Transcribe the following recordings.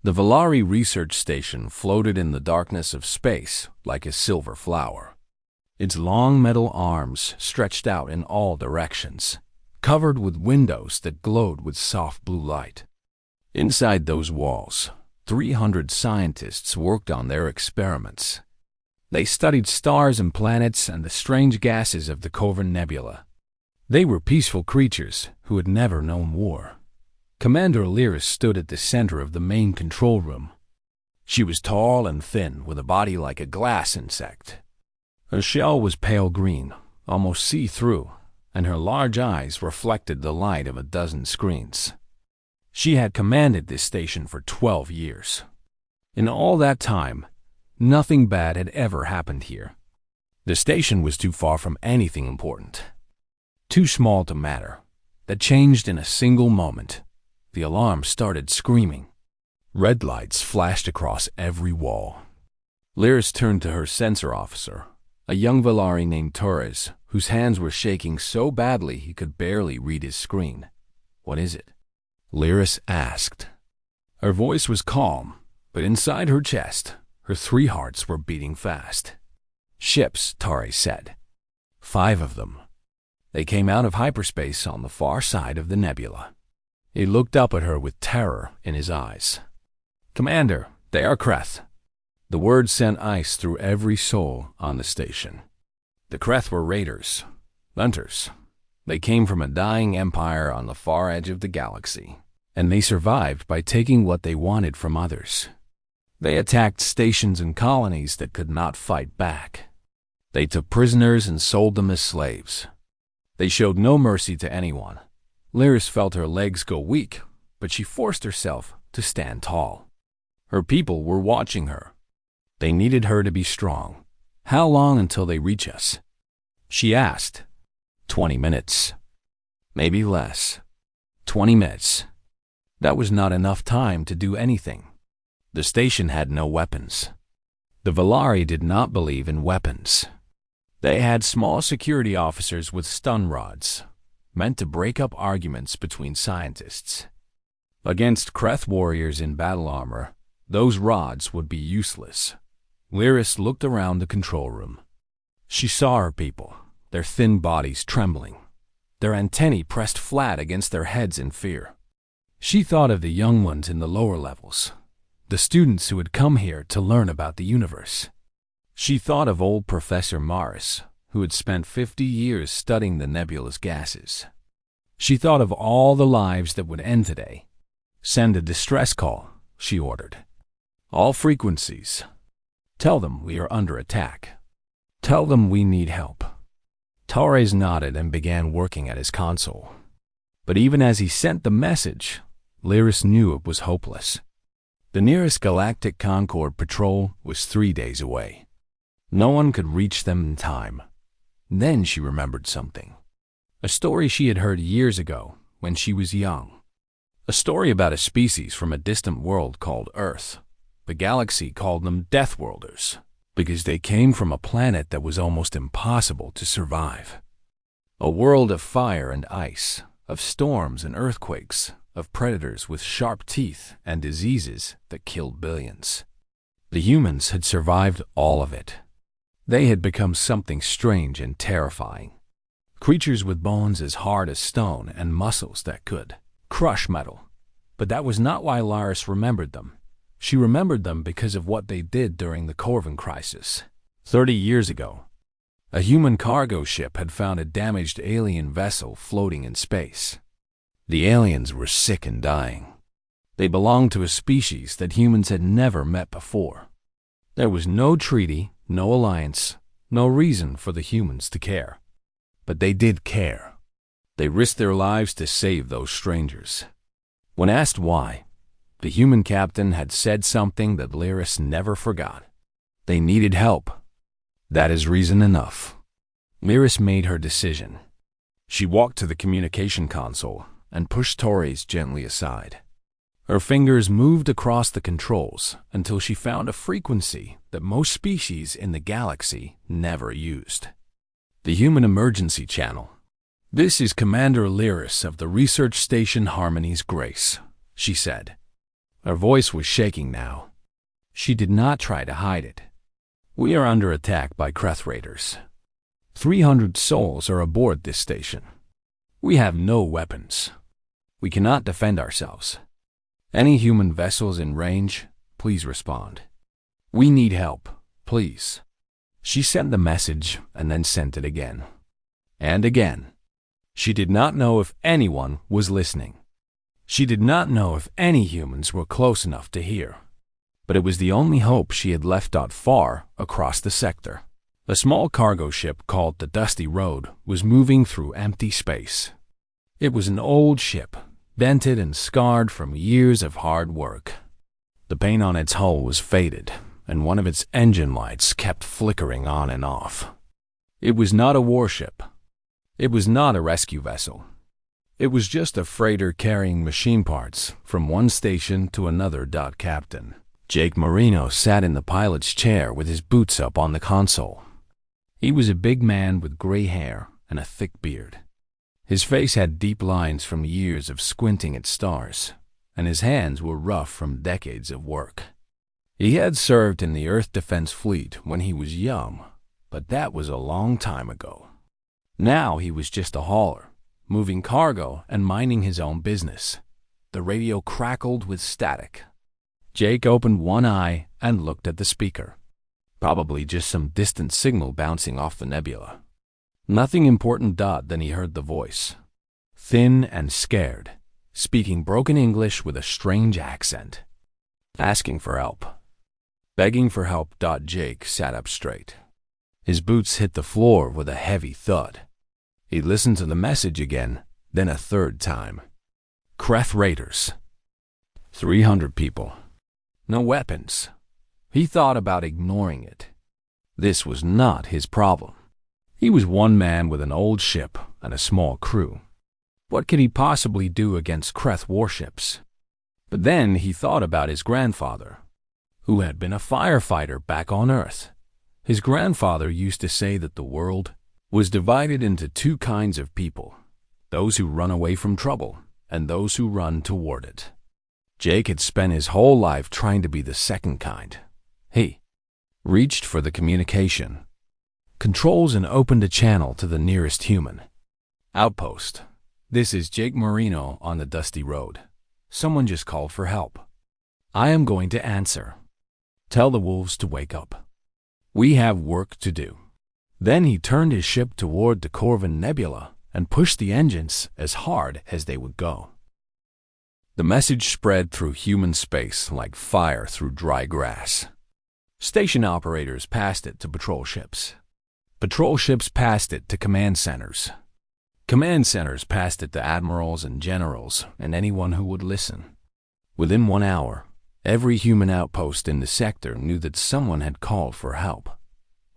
The Valari research station floated in the darkness of space like a silver flower. Its long metal arms stretched out in all directions, covered with windows that glowed with soft blue light. Inside those walls, 300 scientists worked on their experiments. They studied stars and planets and the strange gases of the Corvin Nebula. They were peaceful creatures who had never known war. Commander Lyris stood at the center of the main control room. She was tall and thin, with a body like a glass insect. Her shell was pale green, almost see-through, and her large eyes reflected the light of a dozen screens. She had commanded this station for 12 years. In all that time, nothing bad had ever happened here. The station was too far from anything important, too small to matter. That changed in a single moment. The alarm started screaming. Red lights flashed across every wall. Lyris turned to her sensor officer, a young Valari named Torres, whose hands were shaking so badly he could barely read his screen. "What is it?" Lyris asked. Her voice was calm, but inside her chest, her 3 hearts were beating fast. "Ships," Torres said. 5 of them. They came out of hyperspace on the far side of the nebula. He looked up at her with terror in his eyes. "Commander, they are Kreth." The word sent ice through every soul on the station. The Kreth were raiders, hunters. They came from a dying empire on the far edge of the galaxy, and they survived by taking what they wanted from others. They attacked stations and colonies that could not fight back. They took prisoners and sold them as slaves. They showed no mercy to anyone. Lyris felt her legs go weak, but she forced herself to stand tall. Her people were watching her. They needed her to be strong. "How long until they reach us?" she asked. 20 minutes. Maybe less. 20 minutes. That was not enough time to do anything. The station had no weapons. The Valari did not believe in weapons. They had small security officers with stun rods, meant to break up arguments between scientists. Against Kreth warriors in battle armor, those rods would be useless. Lyris looked around the control room. She saw her people, their thin bodies trembling, their antennae pressed flat against their heads in fear. She thought of the young ones in the lower levels, the students who had come here to learn about the universe. She thought of old Professor Maris, who had spent 50 years studying the nebula's gases. She thought of all the lives that would end today. "Send a distress call," she ordered. "All frequencies. Tell them we are under attack. Tell them we need help." Torres nodded and began working at his console. But even as he sent the message, Lyris knew it was hopeless. The nearest Galactic Concord patrol was 3 days away. No one could reach them in time. Then she remembered something. A story she had heard years ago when she was young. A story about a species from a distant world called Earth. The galaxy called them Deathworlders because they came from a planet that was almost impossible to survive. A world of fire and ice, of storms and earthquakes, of predators with sharp teeth and diseases that killed billions. The humans had survived all of it. They had become something strange and terrifying. Creatures with bones as hard as stone and muscles that could crush metal. But that was not why Lyris remembered them. She remembered them because of what they did during the Corvin crisis. 30 years ago, a human cargo ship had found a damaged alien vessel floating in space. The aliens were sick and dying. They belonged to a species that humans had never met before. There was no treaty, no alliance, no reason for the humans to care. But they did care. They risked their lives to save those strangers. When asked why, the human captain had said something that Lyris never forgot. They needed help. That is reason enough. Lyris made her decision. She walked to the communication console and pushed Torres gently aside. Her fingers moved across the controls until she found a frequency that most species in the galaxy never used. The Human Emergency Channel. "This is Commander Lyris of the Research Station Harmony's Grace," she said. Her voice was shaking now. She did not try to hide it. "We are under attack by Kreth raiders. 300 souls are aboard this station. We have no weapons. We cannot defend ourselves. Any human vessels in range, please respond. We need help, please." She sent the message and then sent it again. And again. She did not know if anyone was listening. She did not know if any humans were close enough to hear. But it was the only hope she had left out far across the sector. A small cargo ship called the Dusty Road was moving through empty space. It was an old ship, dented and scarred from years of hard work. The paint on its hull was faded, and one of its engine lights kept flickering on and off. It was not a warship. It was not a rescue vessel. It was just a freighter carrying machine parts from one station to another. Captain Jake Marino sat in the pilot's chair with his boots up on the console. He was a big man with gray hair and a thick beard. His face had deep lines from years of squinting at stars, and his hands were rough from decades of work. He had served in the Earth Defense Fleet when he was young, but that was a long time ago. Now he was just a hauler, moving cargo and minding his own business. The radio crackled with static. Jake opened one eye and looked at the speaker. Probably just some distant signal bouncing off the nebula. Nothing important. Then he heard the voice. Thin and scared, speaking broken English with a strange accent. Asking for help. Begging for help. Jake sat up straight. His boots hit the floor with a heavy thud. He listened to the message again, then a third time. Kreth raiders. 300 people. No weapons. He thought about ignoring it. This was not his problem. He was one man with an old ship and a small crew. What could he possibly do against Kreth warships? But then he thought about his grandfather, who had been a firefighter back on Earth. His grandfather used to say that the world was divided into two kinds of people, those who run away from trouble and those who run toward it. Jake had spent his whole life trying to be the second kind. He reached for the communication controls and opened a channel to the nearest human. Outpost. This is Jake Marino on the Dusty Road. Someone just called for help. I am going to answer. Tell the wolves to wake up. We have work to do. Then he turned his ship toward the Corvin Nebula and pushed the engines as hard as they would go. The message spread through human space like fire through dry grass. Station operators passed it to patrol ships. Patrol ships passed it to command centers. Command centers passed it to admirals and generals and anyone who would listen. Within 1 hour, every human outpost in the sector knew that someone had called for help.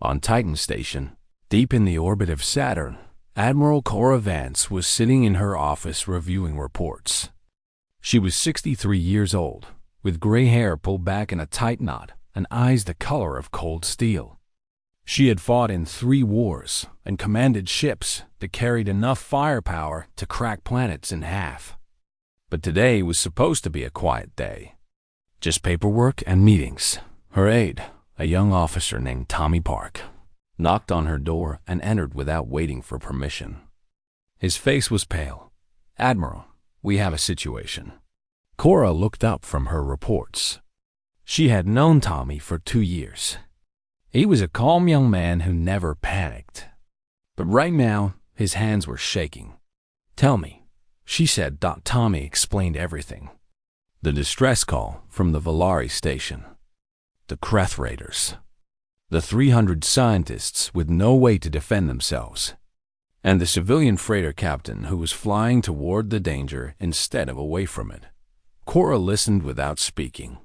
On Titan Station, deep in the orbit of Saturn, Admiral Cora Vance was sitting in her office reviewing reports. She was 63 years old, with gray hair pulled back in a tight knot and eyes the color of cold steel. She had fought in 3 wars and commanded ships that carried enough firepower to crack planets in half. But today was supposed to be a quiet day. Just paperwork and meetings. Her aide, a young officer named Tommy Park, knocked on her door and entered without waiting for permission. His face was pale. Admiral, we have a situation. Cora looked up from her reports. She had known Tommy for 2 years. He was a calm young man who never panicked. But right now, his hands were shaking. Tell me, she said. Tommy explained everything. The distress call from the Valari station. The Kreth raiders. The 300 scientists with no way to defend themselves. And the civilian freighter captain who was flying toward the danger instead of away from it. Cora listened without speaking.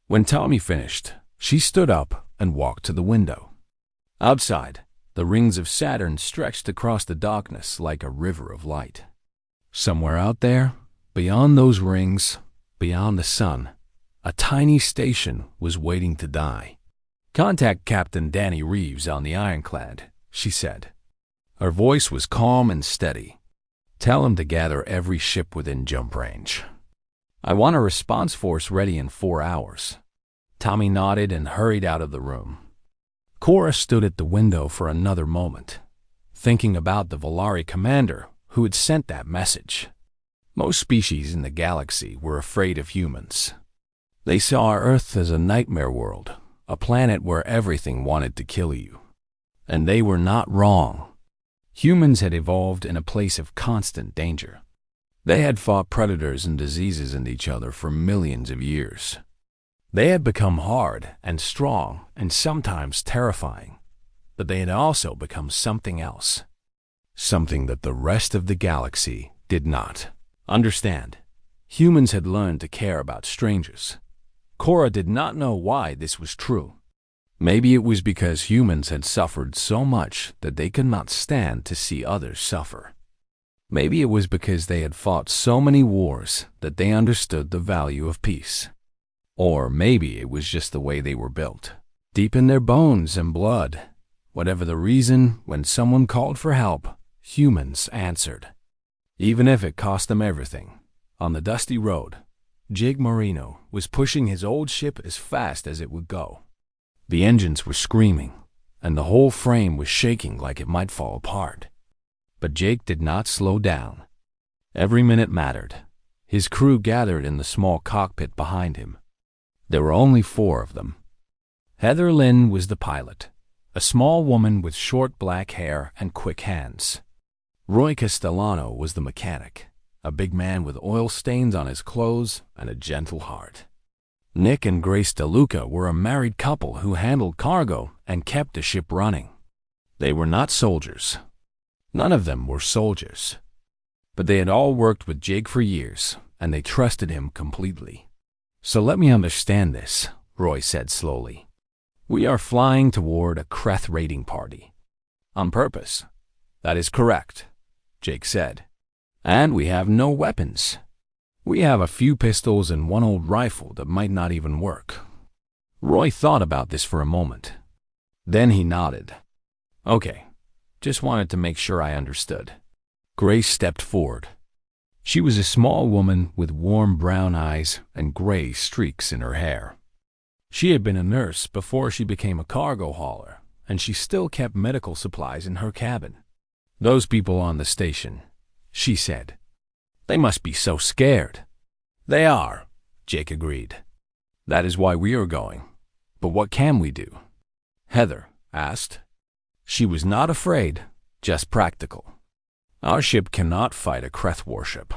When Tommy finished, she stood up and walked to the window. Outside, the rings of Saturn stretched across the darkness like a river of light. Somewhere out there, beyond those rings, beyond the sun, a tiny station was waiting to die. Contact Captain Danny Reeves on the Ironclad, she said. Her voice was calm and steady. Tell him to gather every ship within jump range. I want a response force ready in 4 hours. Tommy nodded and hurried out of the room. Cora stood at the window for another moment, thinking about the Volari commander who had sent that message. Most species in the galaxy were afraid of humans. They saw Earth as a nightmare world, a planet where everything wanted to kill you. And they were not wrong. Humans had evolved in a place of constant danger. They had fought predators and diseases and each other for millions of years. They had become hard and strong and sometimes terrifying, but they had also become something else. Something that the rest of the galaxy did not understand. Humans had learned to care about strangers. Cora did not know why this was true. Maybe it was because humans had suffered so much that they could not stand to see others suffer. Maybe it was because they had fought so many wars that they understood the value of peace. Or maybe it was just the way they were built, deep in their bones and blood. Whatever the reason, when someone called for help, humans answered. Even if it cost them everything. On the dusty road, Jake Marino was pushing his old ship as fast as it would go. The engines were screaming, and the whole frame was shaking like it might fall apart. But Jake did not slow down. Every minute mattered. His crew gathered in the small cockpit behind him. There were only 4 of them. Heather Lynn was the pilot, a small woman with short black hair and quick hands. Roy Castellano was the mechanic, a big man with oil stains on his clothes and a gentle heart. Nick and Grace DeLuca were a married couple who handled cargo and kept the ship running. They were not soldiers. None of them were soldiers. But they had all worked with Jake for years, and they trusted him completely. So let me understand this, Roy said slowly. We are flying toward a Kreth raiding party. On purpose. That is correct, Jake said. And we have no weapons. We have a few pistols and one old rifle that might not even work. Roy thought about this for a moment. Then he nodded. Okay, just wanted to make sure I understood. Grace stepped forward. She was a small woman with warm brown eyes and gray streaks in her hair. She had been a nurse before she became a cargo hauler, and she still kept medical supplies in her cabin. Those people on the station, she said. They must be so scared. They are, Jake agreed. That is why we are going. But what can we do? Heather asked. She was not afraid, just practical. Our ship cannot fight a Kreth warship.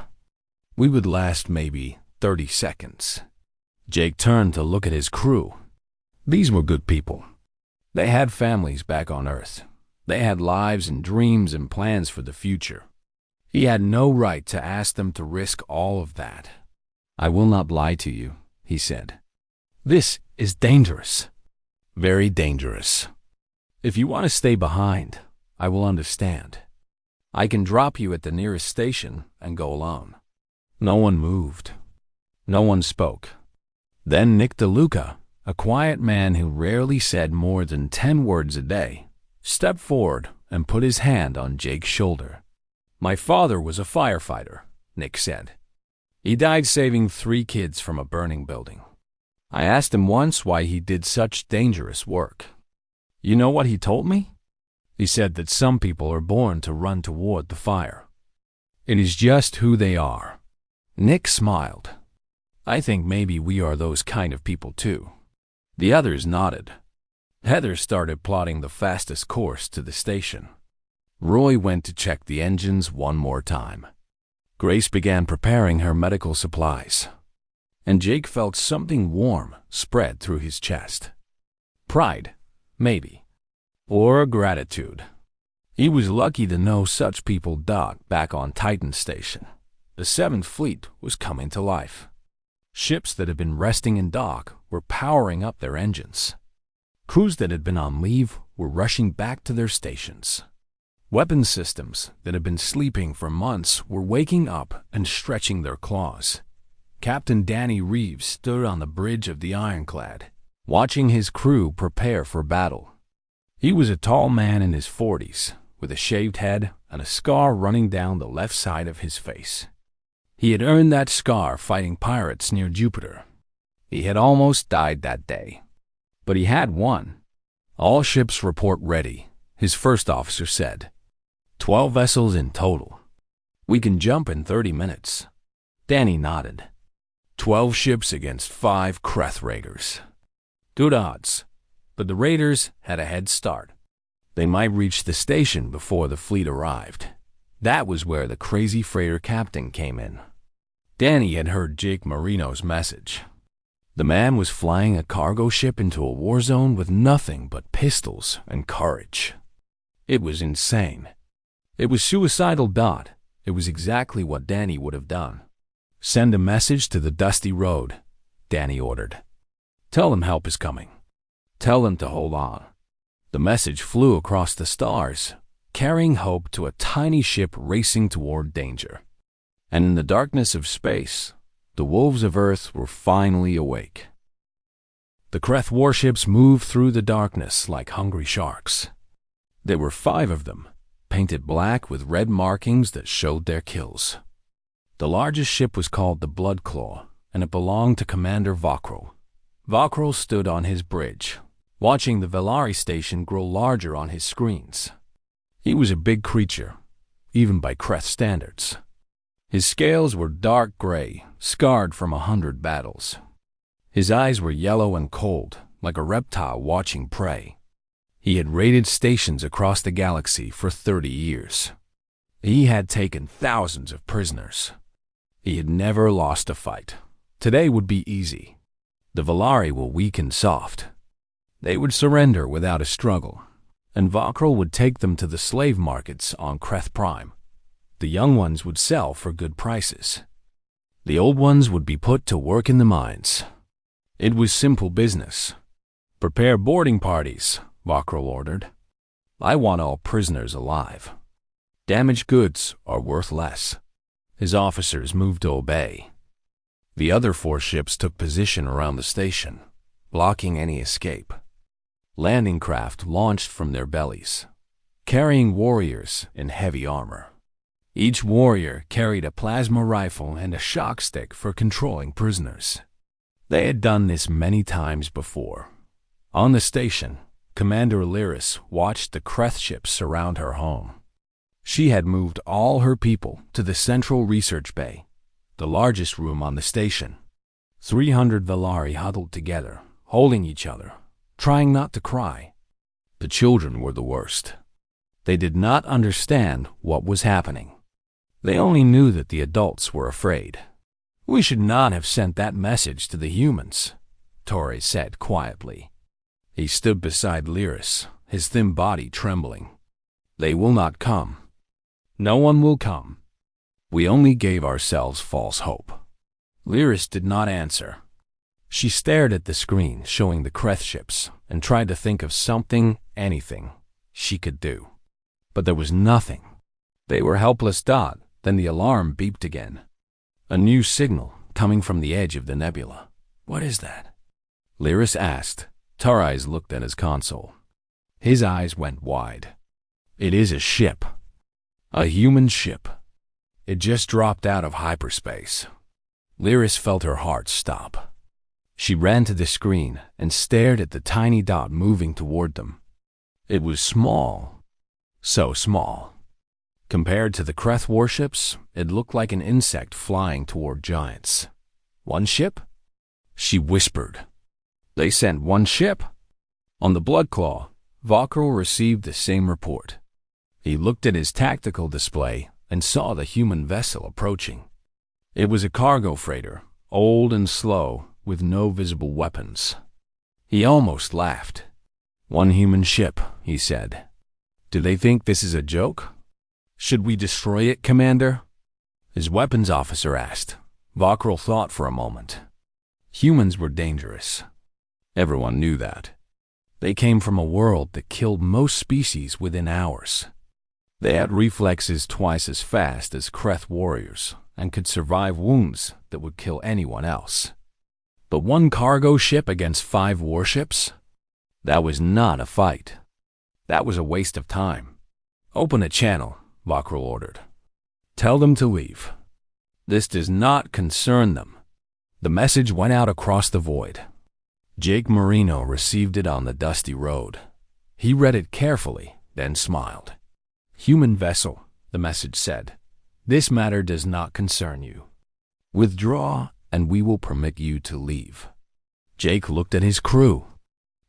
We would last maybe 30 seconds. Jake turned to look at his crew. These were good people. They had families back on Earth. They had lives and dreams and plans for the future. He had no right to ask them to risk all of that. I will not lie to you, he said. This is dangerous. Very dangerous. If you want to stay behind, I will understand. I can drop you at the nearest station and go alone. No one moved. No one spoke. Then Nick DeLuca, a quiet man who rarely said more than 10 words a day, stepped forward and put his hand on Jake's shoulder. My father was a firefighter, Nick said. He died saving 3 kids from a burning building. I asked him once why he did such dangerous work. You know what he told me? He said that some people are born to run toward the fire. It is just who they are. Nick smiled. I think maybe we are those kind of people too. The others nodded. Heather started plotting the fastest course to the station. Roy went to check the engines one more time. Grace began preparing her medical supplies. And Jake felt something warm spread through his chest. Pride, maybe. Or gratitude. He was lucky to know such people docked back on Titan Station. The 7th Fleet was coming to life. Ships that had been resting in dock were powering up their engines. Crews that had been on leave were rushing back to their stations. Weapon systems that had been sleeping for months were waking up and stretching their claws. Captain Danny Reeves stood on the bridge of the ironclad, watching his crew prepare for battle. He was a tall man in his 40s, with a shaved head and a scar running down the left side of his face. He had earned that scar fighting pirates near Jupiter. He had almost died that day, but he had won. "All ships report ready," his first officer said. 12 vessels in total. We can jump in 30 minutes. Danny nodded. 12 ships against 5 Kreth raiders. Good odds, but the raiders had a head start. They might reach the station before the fleet arrived. That was where the crazy freighter captain came in. Danny had heard Jake Marino's message. The man was flying a cargo ship into a war zone with nothing but pistols and courage. It was insane. It was suicidal. It was exactly what Danny would have done. "Send a message to the Dusty Road," Danny ordered. "Tell them help is coming. Tell them to hold on." The message flew across the stars, carrying hope to a tiny ship racing toward danger. And in the darkness of space, the wolves of Earth were finally awake. The Kreth warships moved through the darkness like hungry sharks. There were 5 of them, painted black with red markings that showed their kills. The largest ship was called the Bloodclaw, and it belonged to Commander Vakril. Vakril stood on his bridge, watching the Velari station grow larger on his screens. He was a big creature, even by Kreth standards. His scales were dark gray, scarred from 100 battles. His eyes were yellow and cold, like a reptile watching prey. He had raided stations across the galaxy for 30 years. He had taken thousands of prisoners. He had never lost a fight. Today would be easy. The Velari were weak and soft. They would surrender without a struggle, and Vakril would take them to the slave markets on Kreth Prime. The young ones would sell for good prices. The old ones would be put to work in the mines. It was simple business. "Prepare boarding parties," Vakril ordered. "I want all prisoners alive. Damaged goods are worth less." His officers moved to obey. The other 4 ships took position around the station, blocking any escape. Landing craft launched from their bellies, carrying warriors in heavy armor. Each warrior carried a plasma rifle and a shock stick for controlling prisoners. They had done this many times before. On the station, Commander Lyris watched the Kreth ships surround her home. She had moved all her people to the central research bay, the largest room on the station. 300 Velari huddled together, holding each other, trying not to cry. The children were the worst. They did not understand what was happening. They only knew that the adults were afraid. "We should not have sent that message to the humans," Torre said quietly. He stood beside Lyris, his thin body trembling. "They will not come. No one will come. We only gave ourselves false hope." Lyris did not answer. She stared at the screen showing the Kreth ships and tried to think of something, anything, she could do. But there was nothing. They were helpless. Then the alarm beeped again. A new signal coming from the edge of the nebula. "What is that?" Lyris asked. Tarais looked at his console. His eyes went wide. "It is a ship. A human ship. It just dropped out of hyperspace." Lyris felt her heart stop. She ran to the screen and stared at the tiny dot moving toward them. It was small. So small. Compared to the Kreth warships, it looked like an insect flying toward giants. "One ship?" she whispered. "They sent one ship?" On the Bloodclaw, Vakril received the same report. He looked at his tactical display and saw the human vessel approaching. It was a cargo freighter, old and slow, with no visible weapons. He almost laughed. "One human ship," he said. "Do they think this is a joke? Should we destroy it, Commander?" His weapons officer asked. Vakril thought for a moment. Humans were dangerous. Everyone knew that. They came from a world that killed most species within hours. They had reflexes twice as fast as Kreth warriors and could survive wounds that would kill anyone else. But one cargo ship against 5 warships? That was not a fight. That was a waste of time. "Open a channel," Vakril ordered. "Tell them to leave." This does not concern them. The message went out across the void. Jake Marino received it on the dusty road. He read it carefully, then smiled. "Human vessel," the message said. "This matter does not concern you. Withdraw, and we will permit you to leave." Jake looked at his crew.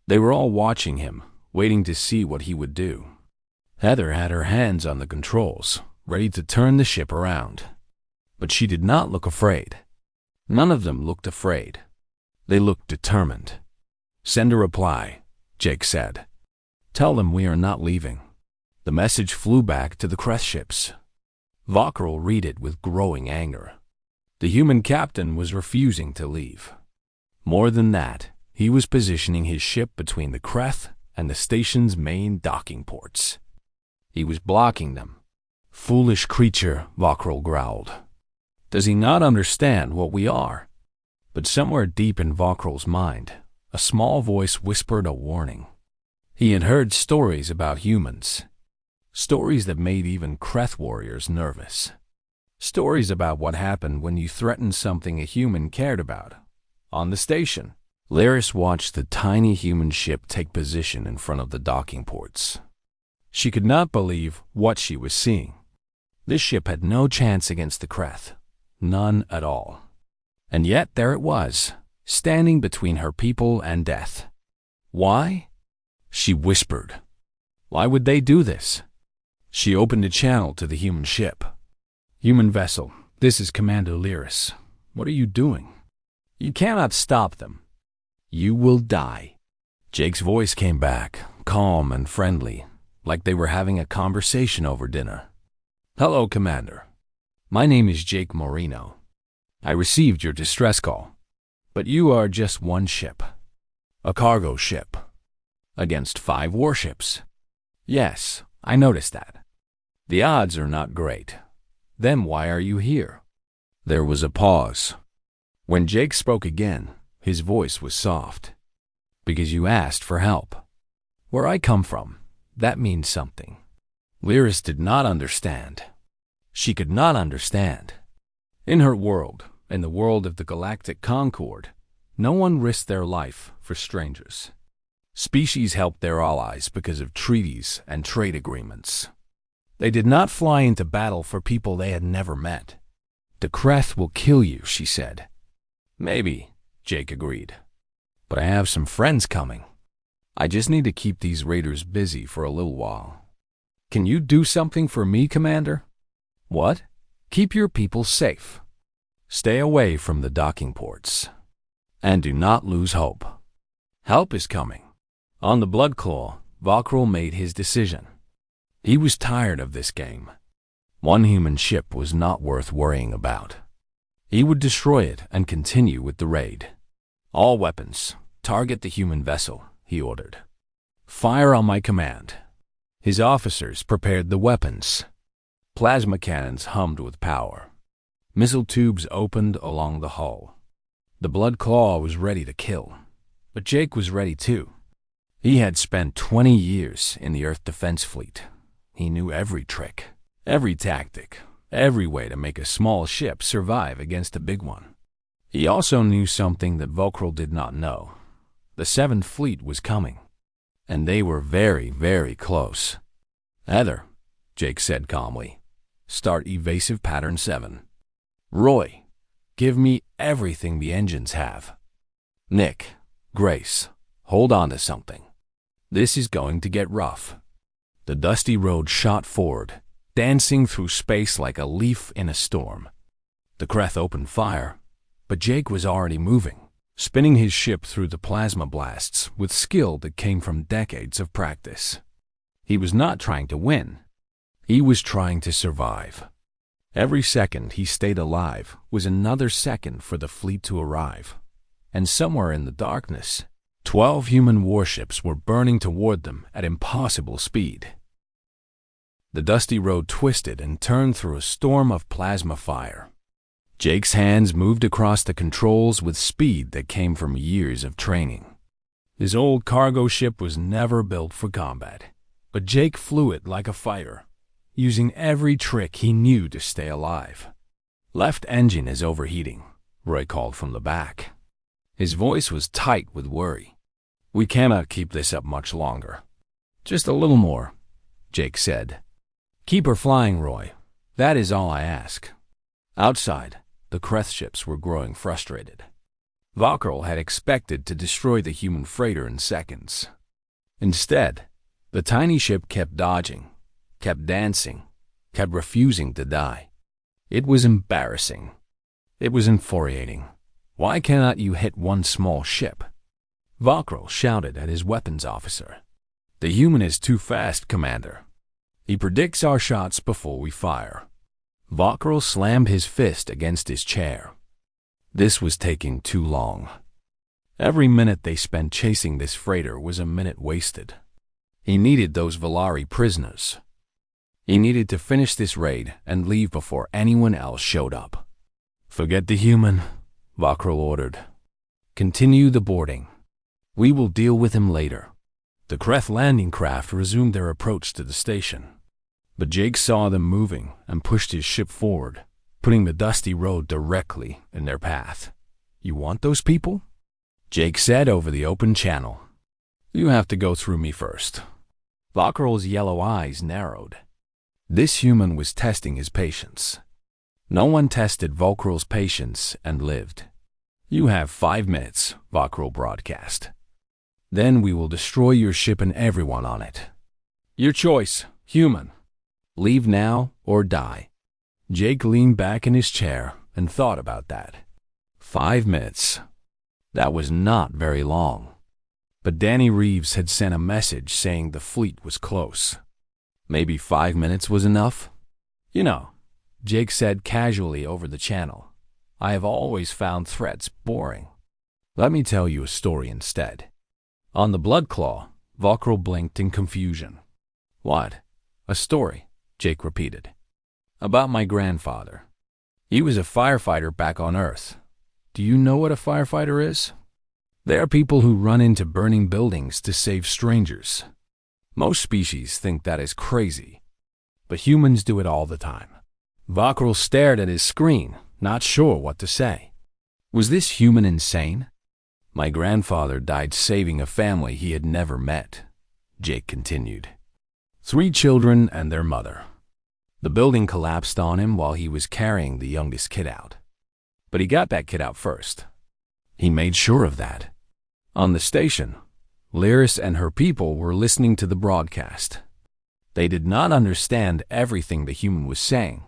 They were all watching him, waiting to see what he would do. Heather had her hands on the controls, ready to turn the ship around. But she did not look afraid. None of them looked afraid. They looked determined. "Send a reply," Jake said. "Tell them we are not leaving." The message flew back to the Creth ships. Vokril read it with growing anger. The human captain was refusing to leave. More than that, he was positioning his ship between the Creth and the station's main docking ports. He was blocking them. "Foolish creature," Vokril growled. "Does he not understand what we are?" But somewhere deep in Vokril's mind, a small voice whispered a warning. He had heard stories about humans. Stories that made even Creth warriors nervous. Stories about what happened when you threatened something a human cared about. On the station, Lyris watched the tiny human ship take position in front of the docking ports. She could not believe what she was seeing. This ship had no chance against the Creth. None at all. And yet there it was, standing between her people and death. Why? She whispered. Why would they do this? She opened a channel to the human ship. "Human vessel, this is Commander Lyris. What are you doing? You cannot stop them. You will die." Jake's voice came back, calm and friendly, like they were having a conversation over dinner. "Hello, Commander. My name is Jake Marino. I received your distress call. But you are just one ship. A cargo ship. Against 5 warships. Yes, I noticed that. The odds are not great. Then why are you here?" There was a pause. When Jake spoke again, his voice was soft. "Because you asked for help. Where I come from, that means something." Lyris did not understand. She could not understand. In her world, in the world of the Galactic Concord, no one risked their life for strangers. Species helped their allies because of treaties and trade agreements. They did not fly into battle for people they had never met. "The Creth will kill you," she said. "Maybe," Jake agreed. "But I have some friends coming. I just need to keep these raiders busy for a little while." "Can you do something for me, Commander?" "What?" "Keep your people safe. Stay away from the docking ports. And do not lose hope. Help is coming." On the Bloodclaw, Vokril made his decision. He was tired of this game. One human ship was not worth worrying about. He would destroy it and continue with the raid. "All weapons, target the human vessel," he ordered. "Fire on my command." His officers prepared the weapons. Plasma cannons hummed with power. Missile tubes opened along the hull. The Bloodclaw was ready to kill. But Jake was ready too. He had spent 20 years in the Earth Defense Fleet. He knew every trick, every tactic, every way to make a small ship survive against a big one. He also knew something that Vokril did not know. The 7th Fleet was coming. And they were very, very close. "Heather," Jake said calmly, "start evasive pattern 7. Roy, give me everything the engines have. Nick, Grace, hold on to something. This is going to get rough." The dusty road shot forward, dancing through space like a leaf in a storm. The Creth opened fire, but Jake was already moving, spinning his ship through the plasma blasts with skill that came from decades of practice. He was not trying to win. He was trying to survive. Every second he stayed alive was another second for the fleet to arrive. And somewhere in the darkness, 12 human warships were burning toward them at impossible speed. The dusty road twisted and turned through a storm of plasma fire. Jake's hands moved across the controls with speed that came from years of training. His old cargo ship was never built for combat, but Jake flew it like a fighter, using every trick he knew to stay alive. Left engine is overheating, Roy called from the back. His voice was tight with worry. We cannot keep this up much longer. Just a little more, Jake said. Keep her flying, Roy. That is all I ask. Outside, the Kreth ships were growing frustrated. Valkyr had expected to destroy the human freighter in seconds. Instead, the tiny ship kept dodging, kept dancing, kept refusing to die. It was embarrassing. It was infuriating. Why cannot you hit one small ship? Valkyr shouted at his weapons officer. The human is too fast, Commander. He predicts our shots before we fire. Valkyr slammed his fist against his chair. This was taking too long. Every minute they spent chasing this freighter was a minute wasted. He needed those Valari prisoners. He needed to finish this raid and leave before anyone else showed up. Forget the human, Valkyr ordered. Continue the boarding. We will deal with him later. The Kreth landing craft resumed their approach to the station. But Jake saw them moving and pushed his ship forward, putting the dusty road directly in their path. You want those people? Jake said over the open channel. You have to go through me first. Valkyr's yellow eyes narrowed. This human was testing his patience. No one tested Valkyr's patience and lived. You have 5 minutes, Valkyr broadcast. Then we will destroy your ship and everyone on it. Your choice, human. Leave now or die. Jake leaned back in his chair and thought about that. 5 minutes. That was not very long. But Danny Reeves had sent a message saying the fleet was close. Maybe 5 minutes was enough? You know, Jake said casually over the channel, I have always found threats boring. Let me tell you a story instead. On the Bloodclaw, Valkyr blinked in confusion. What? A story, Jake repeated. About my grandfather. He was a firefighter back on Earth. Do you know what a firefighter is? They are people who run into burning buildings to save strangers. Most species think that is crazy, but humans do it all the time. Valkyr stared at his screen, not sure what to say. Was this human insane? My grandfather died saving a family he had never met, Jake continued. 3 children and their mother. The building collapsed on him while he was carrying the youngest kid out. But he got that kid out first. He made sure of that. On the station, Lyris and her people were listening to the broadcast. They did not understand everything the human was saying,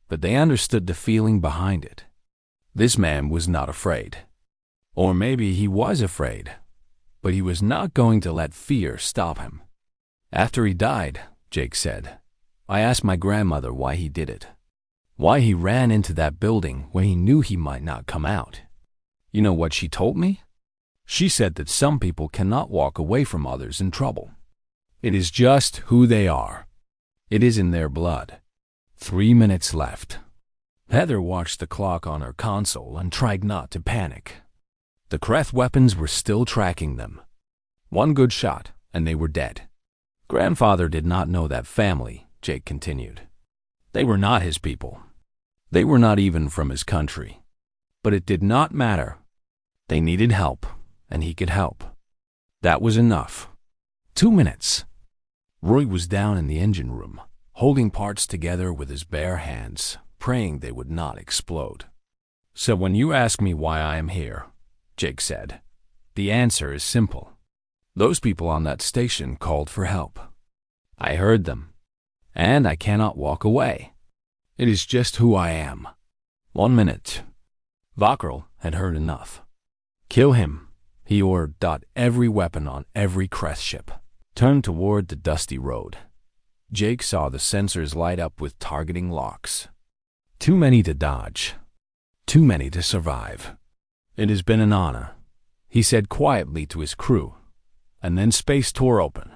but they understood the feeling behind it. This man was not afraid. Or maybe he was afraid, but he was not going to let fear stop him. After he died, Jake said, I asked my grandmother why he did it. Why he ran into that building when he knew he might not come out. You know what she told me? She said that some people cannot walk away from others in trouble. It is just who they are. It is in their blood. 3 minutes left. Heather watched the clock on her console and tried not to panic. The Kreth weapons were still tracking them. 1 good shot, and they were dead. Grandfather did not know that family, Jake continued. They were not his people. They were not even from his country. But it did not matter. They needed help, and he could help. That was enough. 2 minutes. Roy was down in the engine room, holding parts together with his bare hands, praying they would not explode. So when you ask me why I am here, Jake said, the answer is simple. Those people on that station called for help. I heard them, and I cannot walk away. It is just who I am. 1 minute. Valkyr had heard enough. Kill him, he ordered. Every weapon on every Kreth ship turned toward the dusty road. Jake saw the sensors light up with targeting locks. Too many to dodge. Too many to survive. It has been an honor, he said quietly to his crew, and then space tore open.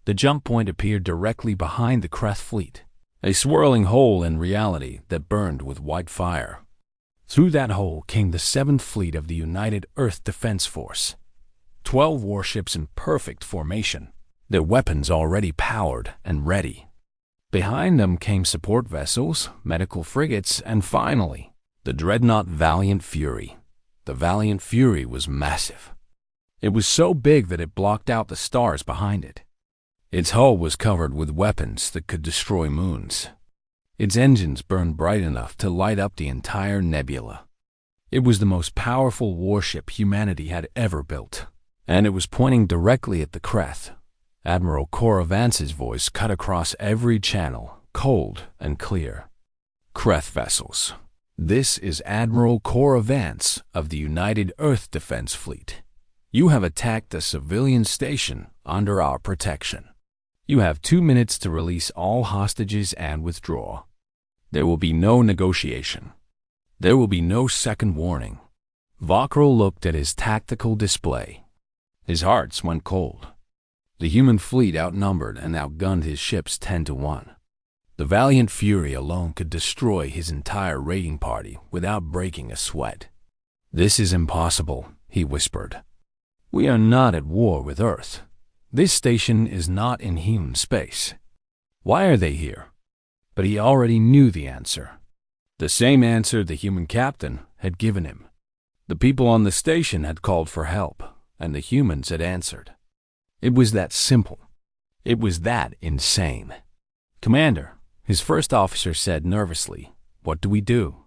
The jump point appeared directly behind the Kreth fleet, a swirling hole in reality that burned with white fire. Through that hole came the 7th Fleet of the United Earth Defense Force, 12 warships in perfect formation, their weapons already powered and ready. Behind them came support vessels, medical frigates, and finally, The dreadnought Valiant Fury. The Valiant Fury was massive. It was so big that it blocked out the stars behind it. Its hull was covered with weapons that could destroy moons. Its engines burned bright enough to light up the entire nebula. It was the most powerful warship humanity had ever built, and it was pointing directly at the Kreth. Admiral Cora Vance's voice cut across every channel, cold and clear. Kreth vessels. This is Admiral Cora Vance of the United Earth Defense Fleet. You have attacked a civilian station under our protection. You have 2 minutes to release all hostages and withdraw. There will be no negotiation. There will be no second warning. Vokral looked at his tactical display. His heart went cold. The human fleet outnumbered and outgunned his ships 10-1. The Valiant Fury alone could destroy his entire raiding party without breaking a sweat. "This is impossible," he whispered. "We are not at war with Earth. This station is not in human space. Why are they here?" But he already knew the answer. The same answer the human captain had given him. The people on the station had called for help, and the humans had answered. It was that simple. It was that insane. "Commander," his first officer said nervously, "what do we do?"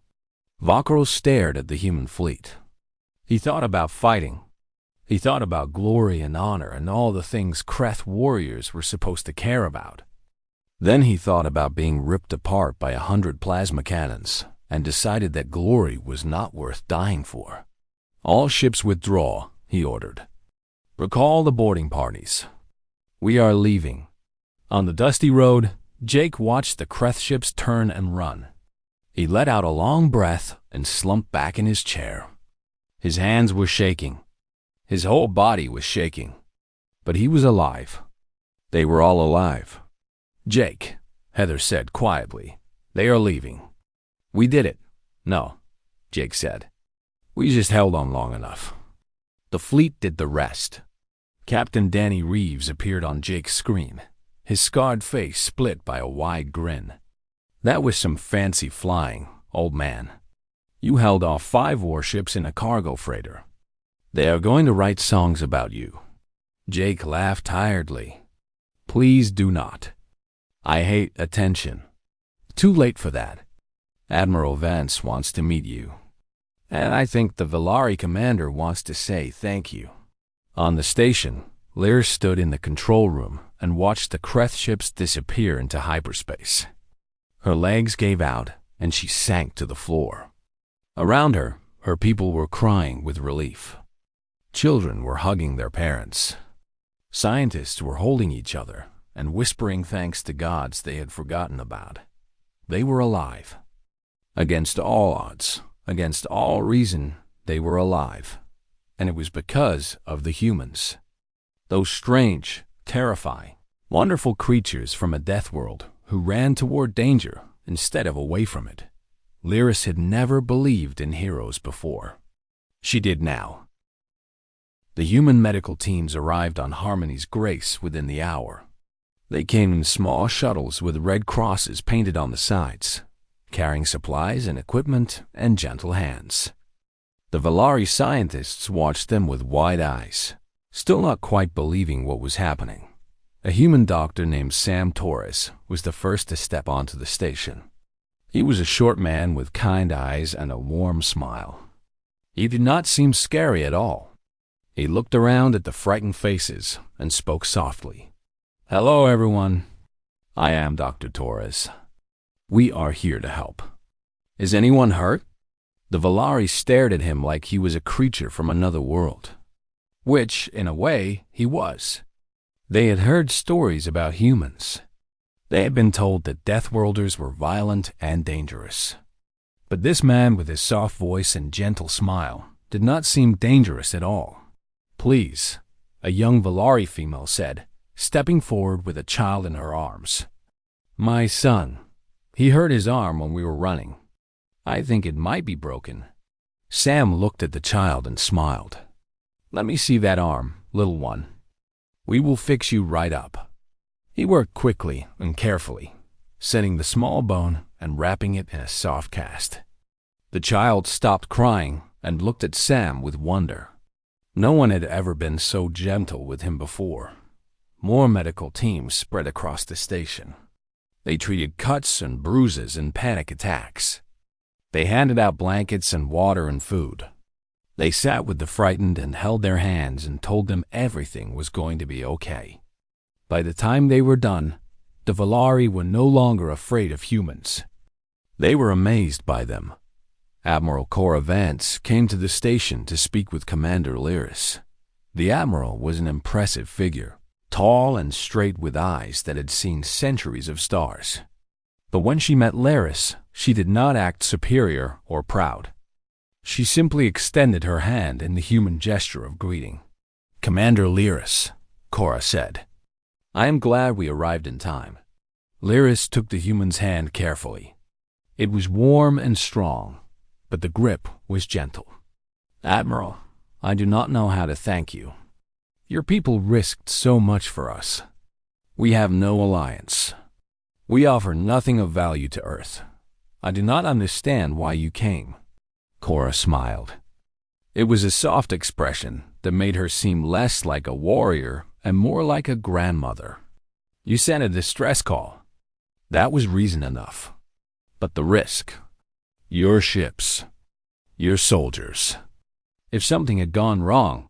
Vokral stared at the human fleet. He thought about fighting. He thought about glory and honor and all the things Kreth warriors were supposed to care about. Then he thought about being ripped apart by 100 plasma cannons and decided that glory was not worth dying for. "All ships withdraw," he ordered. "Recall the boarding parties. We are leaving." On the dusty road, Jake watched the Kreth ships turn and run. He let out a long breath and slumped back in his chair. His hands were shaking. His whole body was shaking. But he was alive. They were all alive. "Jake," Heather said quietly, "they are leaving." "We did it." "No," Jake said. "We just held on long enough." The fleet did the rest. Captain Danny Reeves appeared on Jake's screen, his scarred face split by a wide grin. "That was some fancy flying, old man. You held off 5 warships in a cargo freighter. They are going to write songs about you." Jake laughed tiredly. "Please do not. I hate attention. Too late for that. Admiral Vance wants to meet you. And I think the Velari commander wants to say thank you." On the station, Lyr stood in the control room and watched the Kreth ships disappear into hyperspace. Her legs gave out, and she sank to the floor. Around her, her people were crying with relief. Children were hugging their parents. Scientists were holding each other and whispering thanks to gods they had forgotten about. They were alive. Against all odds, against all reason, they were alive. And it was because of the humans. Those strange, terrifying, wonderful creatures from a death world who ran toward danger instead of away from it. Lyris had never believed in heroes before. She did now. The human medical teams arrived on Harmony's Grace within the hour. They came in small shuttles with red crosses painted on the sides, carrying supplies and equipment and gentle hands. The Velari scientists watched them with wide eyes, still not quite believing what was happening. A human doctor named Sam Torres was the first to step onto the station. He was a short man with kind eyes and a warm smile. He did not seem scary at all. He looked around at the frightened faces and spoke softly. "Hello, everyone. I am Dr. Torres. We are here to help. Is anyone hurt?" The Velari stared at him like he was a creature from another world. Which, in a way, he was. They had heard stories about humans. They had been told that Deathworlders were violent and dangerous. But this man with his soft voice and gentle smile did not seem dangerous at all. "Please," a young Velari female said, stepping forward with a child in her arms. "My son. He hurt his arm when we were running. I think it might be broken." Sam looked at the child and smiled. "Let me see that arm, little one. We will fix you right up." He worked quickly and carefully, setting the small bone and wrapping it in a soft cast. The child stopped crying and looked at Sam with wonder. No one had ever been so gentle with him before. More medical teams spread across the station. They treated cuts and bruises and panic attacks. They handed out blankets and water and food. They sat with the frightened and held their hands and told them everything was going to be okay. By the time they were done, the Valari were no longer afraid of humans. They were amazed by them. Admiral Cora Vance came to the station to speak with Commander Lyris. The Admiral was an impressive figure, tall and straight with eyes that had seen centuries of stars. But when she met Lyris, she did not act superior or proud. She simply extended her hand in the human gesture of greeting. "Commander Lyris," Cora said. "I am glad we arrived in time." Lyris took the human's hand carefully. It was warm and strong, but the grip was gentle. "Admiral, I do not know how to thank you. Your people risked so much for us. We have no alliance. We offer nothing of value to Earth. I do not understand why you came." Cora smiled. It was a soft expression that made her seem less like a warrior and more like a grandmother. "You sent a distress call. That was reason enough. But the risk. Your ships. Your soldiers. If something had gone wrong,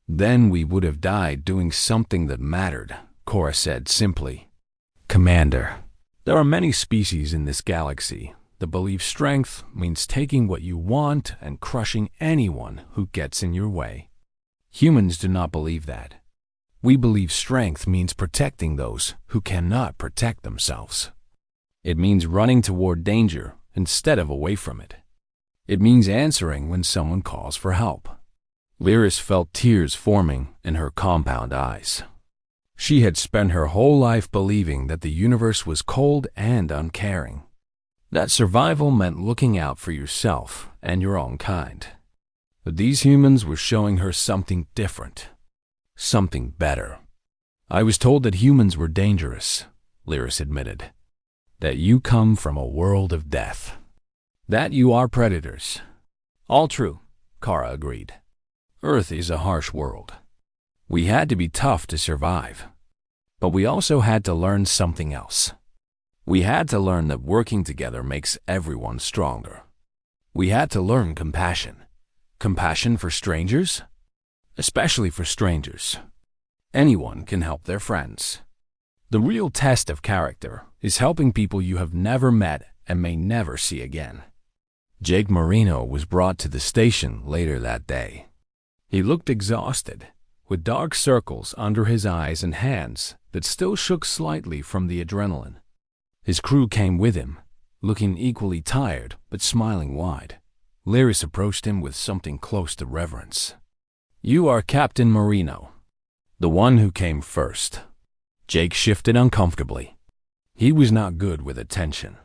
then we would have died doing something that mattered," Cora said simply. "Commander, there are many species in this galaxy that believe strength means taking what you want and crushing anyone who gets in your way. Humans do not believe that. We believe strength means protecting those who cannot protect themselves. It means running toward danger instead of away from it. It means answering when someone calls for help." Lyris felt tears forming in her compound eyes. She had spent her whole life believing that the universe was cold and uncaring, that survival meant looking out for yourself and your own kind. But these humans were showing her something different, something better. "I was told that humans were dangerous," Lyris admitted. "That you come from a world of death. That you are predators." "All true," Kara agreed. "Earth is a harsh world. We had to be tough to survive. But we also had to learn something else. We had to learn that working together makes everyone stronger. We had to learn compassion. Compassion for strangers? Especially for strangers. Anyone can help their friends. The real test of character is helping people you have never met and may never see again." Jake Marino was brought to the station later that day. He looked exhausted, with dark circles under his eyes and hands that still shook slightly from the adrenaline. His crew came with him, looking equally tired but smiling wide. Lyris approached him with something close to reverence. "You are Captain Marino, the one who came first." Jake shifted uncomfortably. He was not good with attention.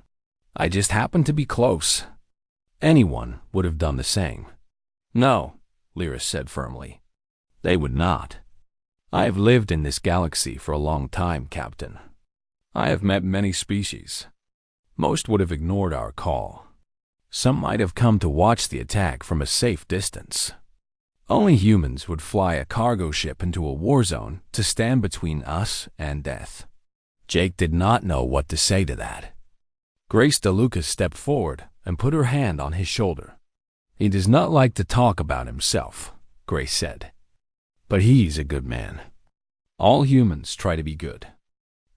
"I just happened to be close." Anyone would have done the same. "No," Lyris said firmly. "They would not. I have lived in this galaxy for a long time, Captain. I have met many species. Most would have ignored our call. Some might have come to watch the attack from a safe distance. Only humans would fly a cargo ship into a war zone to stand between us and death." Jake did not know what to say to that. Grace DeLuca stepped forward and put her hand on his shoulder. "He does not like to talk about himself," Grace said. "But he's a good man. All humans try to be good.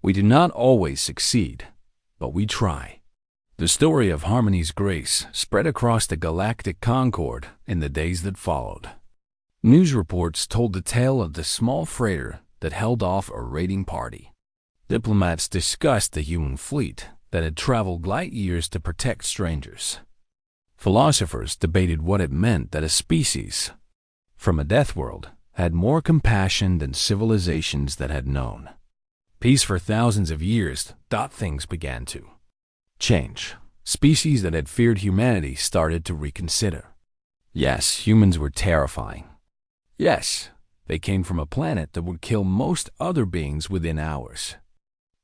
We do not always succeed, but we try." The story of Harmony's grace spread across the galactic concord in the days that followed. News reports told the tale of the small freighter that held off a raiding party. Diplomats discussed the human fleet that had traveled light years to protect strangers. Philosophers debated what it meant that a species from a death world had more compassion than civilizations that had known peace for thousands of years. Things began to change. Species that had feared humanity started to reconsider. Yes, humans were terrifying. Yes, they came from a planet that would kill most other beings within hours.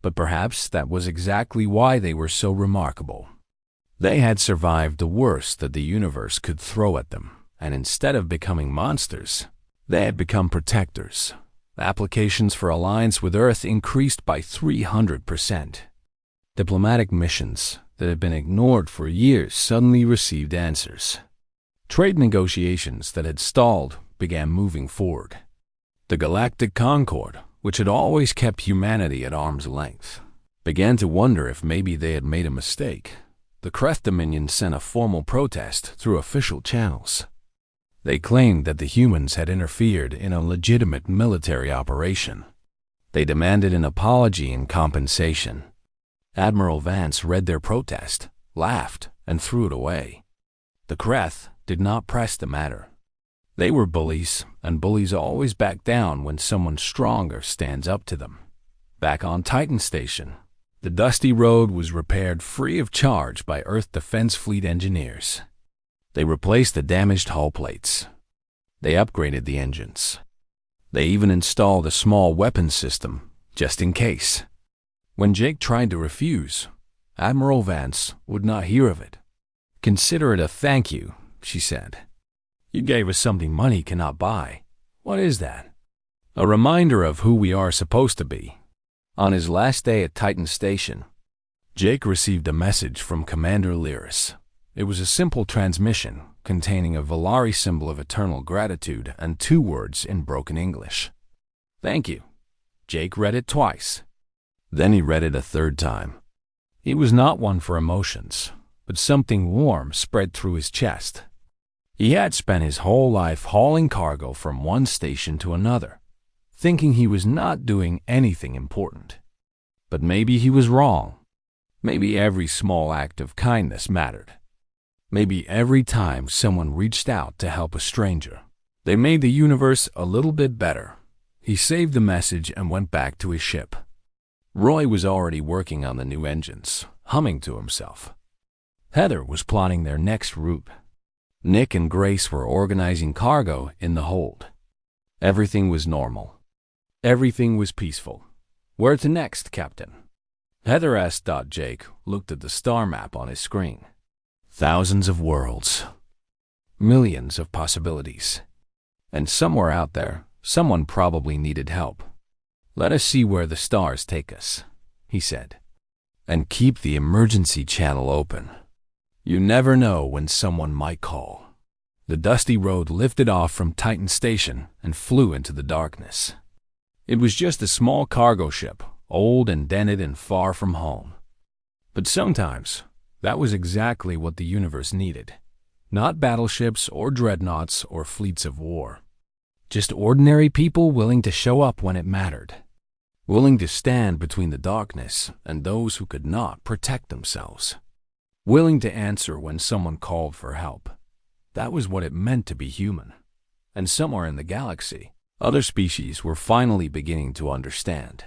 But perhaps that was exactly why they were so remarkable. They had survived the worst that the universe could throw at them, and instead of becoming monsters, they had become protectors. Applications for alliance with Earth increased by 300%. Diplomatic missions that had been ignored for years suddenly received answers. Trade negotiations that had stalled began moving forward. The Galactic Concord, which had always kept humanity at arm's length, began to wonder if maybe they had made a mistake. The Kreth Dominion sent a formal protest through official channels. They claimed that the humans had interfered in a legitimate military operation. They demanded an apology and compensation. Admiral Vance read their protest, laughed, and threw it away. The Kreth did not press the matter. They were bullies, and bullies always back down when someone stronger stands up to them. Back on Titan Station, the dusty road was repaired free of charge by Earth Defense Fleet engineers. They replaced the damaged hull plates. They upgraded the engines. They even installed a small weapons system, just in case. When Jake tried to refuse, Admiral Vance would not hear of it. "Consider it a thank you," she said. "You gave us something money cannot buy. What is that?" "A reminder of who we are supposed to be." On his last day at Titan Station, Jake received a message from Commander Lyris. It was a simple transmission containing a Valari symbol of eternal gratitude and 2 words in broken English. "Thank you." Jake read it twice. Then he read it a 3rd time. He was not one for emotions, but something warm spread through his chest. He had spent his whole life hauling cargo from one station to another, thinking he was not doing anything important. But maybe he was wrong. Maybe every small act of kindness mattered. Maybe every time someone reached out to help a stranger, they made the universe a little bit better. He saved the message and went back to his ship. Roy was already working on the new engines, humming to himself. Heather was plotting their next route. Nick and Grace were organizing cargo in the hold. Everything was normal. Everything was peaceful. "Where to next, Captain?" Heather asked. Jake looked at the star map on his screen. Thousands of worlds. Millions of possibilities. And somewhere out there, someone probably needed help. "Let us see where the stars take us," he said. "And keep the emergency channel open. You never know when someone might call." The dusty road lifted off from Titan Station and flew into the darkness. It was just a small cargo ship, old and dented and far from home. But sometimes, that was exactly what the universe needed. Not battleships or dreadnoughts or fleets of war. Just ordinary people willing to show up when it mattered. Willing to stand between the darkness and those who could not protect themselves. Willing to answer when someone called for help. That was what it meant to be human. And somewhere in the galaxy, other species were finally beginning to understand.